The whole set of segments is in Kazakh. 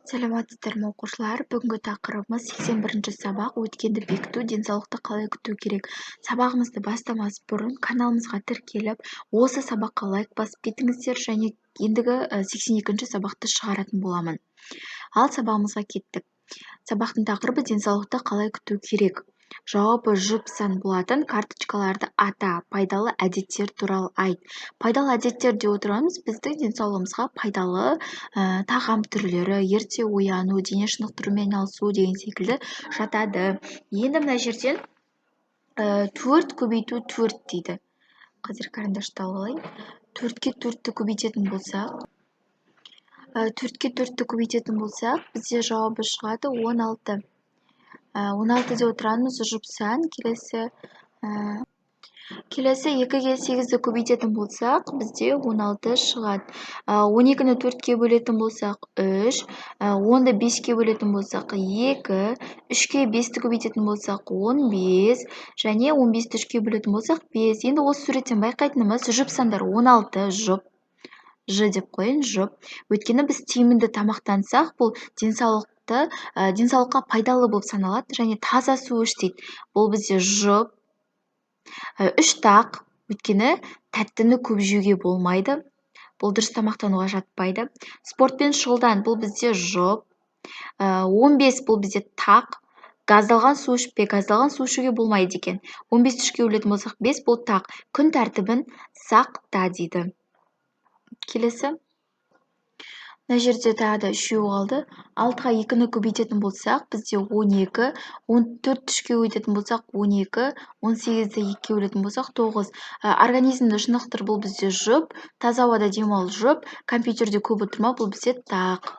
Сәлеметсіздер ме оқушылар? Бүгінгі тақырыбымыз 81-ші сабақ өткенді бекіту, денсаулықты қалай күту керек. Сабағымызды бастамас бұрын каналымызға тіркеліп, осы сабаққа лайк басып кетіңіздер және ендігі 82-ші сабақты шығаратын боламын. Ал сабағымызға кеттік. Сабақтың тақырыбы денсаулықты қалай күту керек. Жауабы жұп сан болатын карточкаларды ата, пайдалы әдеттер туралы айт. Пайдалы әдеттер деп отырамыз біздің денсаулығымызға пайдалы тағам түрлері, ерте ояну, дене шынықтырумен айналысу деген секілді жатады. Енді мына жерден 4 көбейту 4 дейді. Қазір карандашты алып алайын. 4-ке 4-ті көбейтетін болсақ, 4-ке 4-ті көбейтетін болсақ, бізде жауабы шығады 16. 16 деп отырамыз жұп сан. Келесі 2-ге 8-ді көбейтетін болсақ, бізде 16 шығады. 12-ні 4-ке бөлетін болсақ 3, 10-ды 5-ке бөлетін болсақ 2, 3-ке 5-ті көбейтетін болсақ 15, және 15-ті 3-ке бөлетін болсақ 5. Енді осы суреттен байқайтынымыз жұп сандар 16 жұп. Ж деп қойын, жұп. Өйткені біз тиімді тамақтансақ, бұл денсаулыққа пайдалы болып саналады, және таза су іш дейді. Бұл бізде жұп. 3 тақ, өйткені тәттіні көп жеуге болмайды. Бұл дұрыс тамақтануға жатпайды. Спортпен шұғылдан, бұл бізде жұп. 15 бұл бізде тақ. Газдалған су ішпе, газдалған су ішуге болмайды екен. 15-ті 3-ке бөлетін болсақ 5, бұл тақ. Күн тәртібін сақта дейді. Келесі. Мына жерде тағы да 3 қалды. 6-ға 2-ні көбейтетін болсақ, бізде 12, 14-ті 3-ке бөлетін болсақ 12, 18-ді 2-ке бөлетін болсақ 9. Организмді шынықтыр, бұл бізде жұп. Таза ауада демалу жұп. Компьютерде көп отырма, бұл бізде тақ.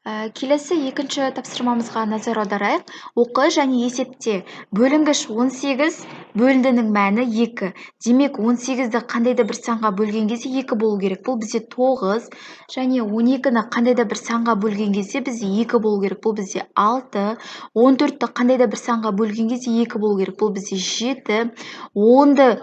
Келесі екінші тапсырмамызға назар аударайық. Оқы және есепте. Бөлінгіш 18, бөліндінің мәні 2. Демек 18-ді қандайда бір санға бөлген кезде 2 болу керек. Бұл бізде 9, және 12-ні қандайда бір санға бөлген кезде бізде 2 болу керек. Бұл бізде 6. 14-ті қандайда бір санға бөлген кезде 2 болу керек. Бұл бізде 7. 10-ды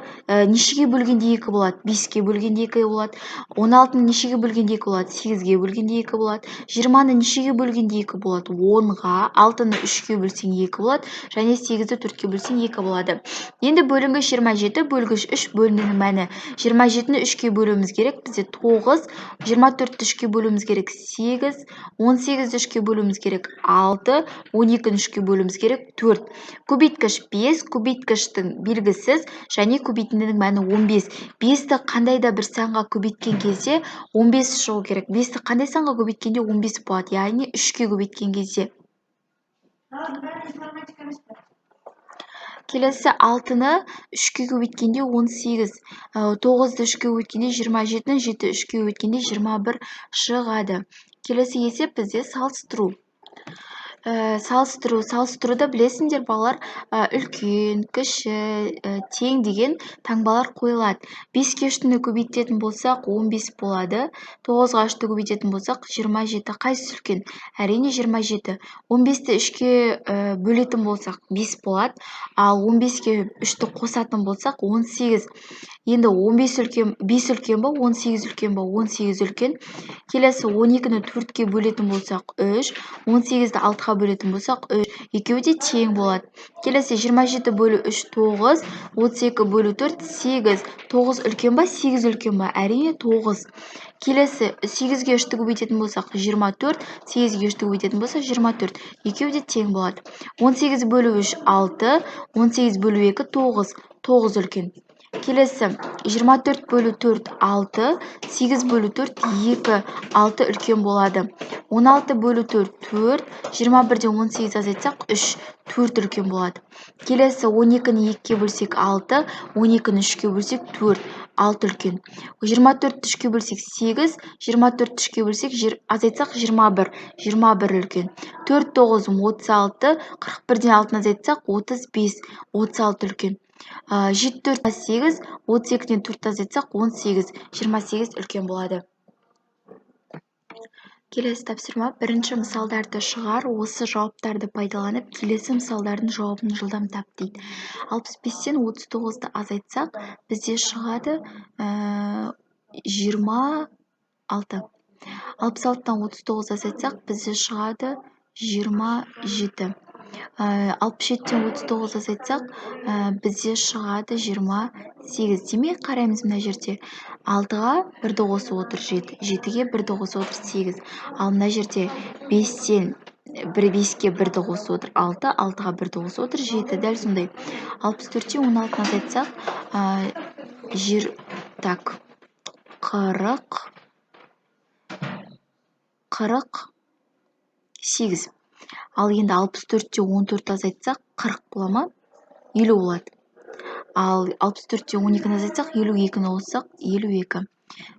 нешеге бөлгенде 2 болады? 5-ке бөлгенде 2 болады. 16-ны нешеге бөлгенде 2 болады? 8-ге бөлгенде 2 болады. 20-ны нешеге бөлгенде 2 болады? 10-ға. 6-ны 3-ке бөлсең 2 болады. Және 8-ді 4-ке бөлсең 2 болады. Енді бөлінгіш 27, бөлгіш 3, бөлінінің мәні. 27-ні 3-ке бөлуіміз керек. Бізде 9, 24-ті 3-ке бөлуіміз керек 8, 18-ді 3-ке бөлуіміз керек 6, 12-ні 3-ке бөлуіміз керек 4. Көбейткіш 5, көбейткіштің белгісіз, және көбейтіндінің мәні 15. 5-ті қандайда бір санға көбейткен кезде 15 шығу керек. 5-ті қандай санға көбейткенде 15 болады, яғни 3-ке көбейткен кезде. Келесі 6-ны 3-ке көбейткенде 18, 9-ды 3-ке көбейткенде 27, 7-ді 3-ке көбейткенде 21 шығады. Келесі есеп бізде салыстыру. Салыстыруды білесіңдер балалар, үлкен, кіші, тең деген таңбалар қойылады. 5-ке 3-ні көбейтетін болсақ 15 болады. 9-ға 3-ті көбейтетін болсақ 27. Қайсысы үлкен? Әрине 27. 15-ті 3-ке бөлетін болсақ 5 болады. Ал 15-ке 3-ті қосатын болсақ 18. Енді 5 үлкен ба, 18 үлкен ба? 18 үлкен. Келесі 12-ні 4-ке бөлетін болсақ 3, 18-ді 6-ға бөлетін болсақ 3. Екеуі де тең болады. Келесі 27 бөлу 3, 9, 32 бөлу 4, 8. 9 үлкен ба, 8 үлкен ба? Әрине 9. Келесі 8-ге 3-ті көбейтетін болсақ 24, 8-ге 3-ті көбейтетін болсақ 24. Екеуі де тең болады. 18 бөлу 3, 6, 18 бөлу 2, 9. 9 үлкен. Келесі 24 бөлу 4, 6, 8 бөлу 4, 2, 6 үлкен болады. 16 бөлу 4, 4, 21-ден 18 азайтсақ 3, 4 үлкен болады. Келесі 12-ні 2-ке бөлсек 6, 12-ні 3-ке бөлсек 4, 6 үлкен. 24-ті 3-ке бөлсек 8, 24-ті 3-ке бөлсек азайтсақ 21, 21 үлкен. 4, 9, 36, 41-ден 6-ны азайтсақ 35, 36 үлкен. 7, 4, 8, 32-ден 4 азайтсақ 18, 28 үлкен болады. Келесі тапсырма, бірінші мысалдарды шығар, осы жауаптарды пайдаланып, келесі мысалдардың жауабын жылдам тап дейді. 65-тен 39-ды азайтсақ, бізде шығады 26. 66-тан 39 азайтсақ, бізде шығады 27. 67-тен 39 азайтсақ, бізде шығады 28. Демек, қараймыз мына жерде. 6-ға 1-ді қосып отыр 7, 7-ге 1-ді қосып отыр 8. Ал мына жерде 5-тен 5-ке 1-ді қосып отыр 6, 6-ға 1-ді қосып отыр 7. Дәл сондай. 64-тен 16-ны азайтсақ, 48. Ал енді 64-те 14 азайтсақ, 40 бола ма? 50 болады. Ал 64-те 12-ні азайтсақ, 52-ні қоссақ, 52.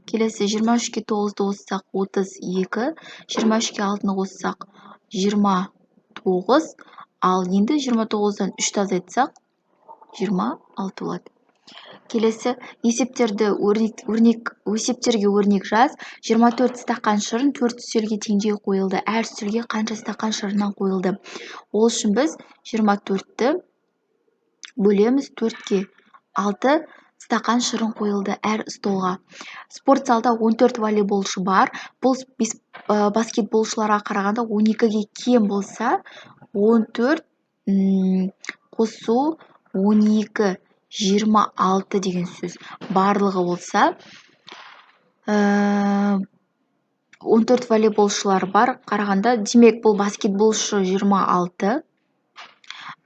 Келесі 23-ке 9-ды қоссақ, 32. 23-ке 6-ны қоссақ, 29. Ал енді 29-дан 3-ті азайтсақ, 26 болады. Келесі есептерге өрнек жаз. 24 стақан шырын 4 үстелге теңдей қойылды. Әр үстелге қанша стақан шырыннан қойылды? Ол үшін біз 24-ті бөлеміз 4-ке. 6 стақан шырын қойылды әр столға. Спорт залда 14 волейболшы бар. Бұл баскетболшыларға қарағанда 12-ге кем болса, 14 қосу 12 26 деген сөз. Барлығы болса, 14 волейболшылар бар. Қарағанда, демек бұл баскетболшы 26,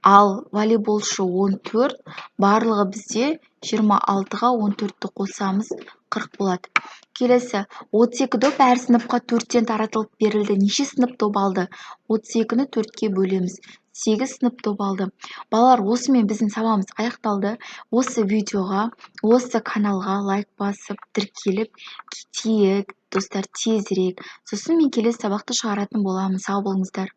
ал волейболшы 14. Барлығы бізде 26-ға 14-ті қосамыз 40 болады. Келесі 32 доп әр сыныпқа 4-тен таратылып берілді. Неше сынып доп алды? 32-ні 4-ке бөлеміз. 8 сынып доп алды. Балалар, осымен біздің сабағымыз аяқталды. Осы видеоға, осы каналға лайк басып, тіркеліп кетейік, достар, тезірек. Сосын мен келесі сабақты шығаратын боламын. Сау болыңыздар.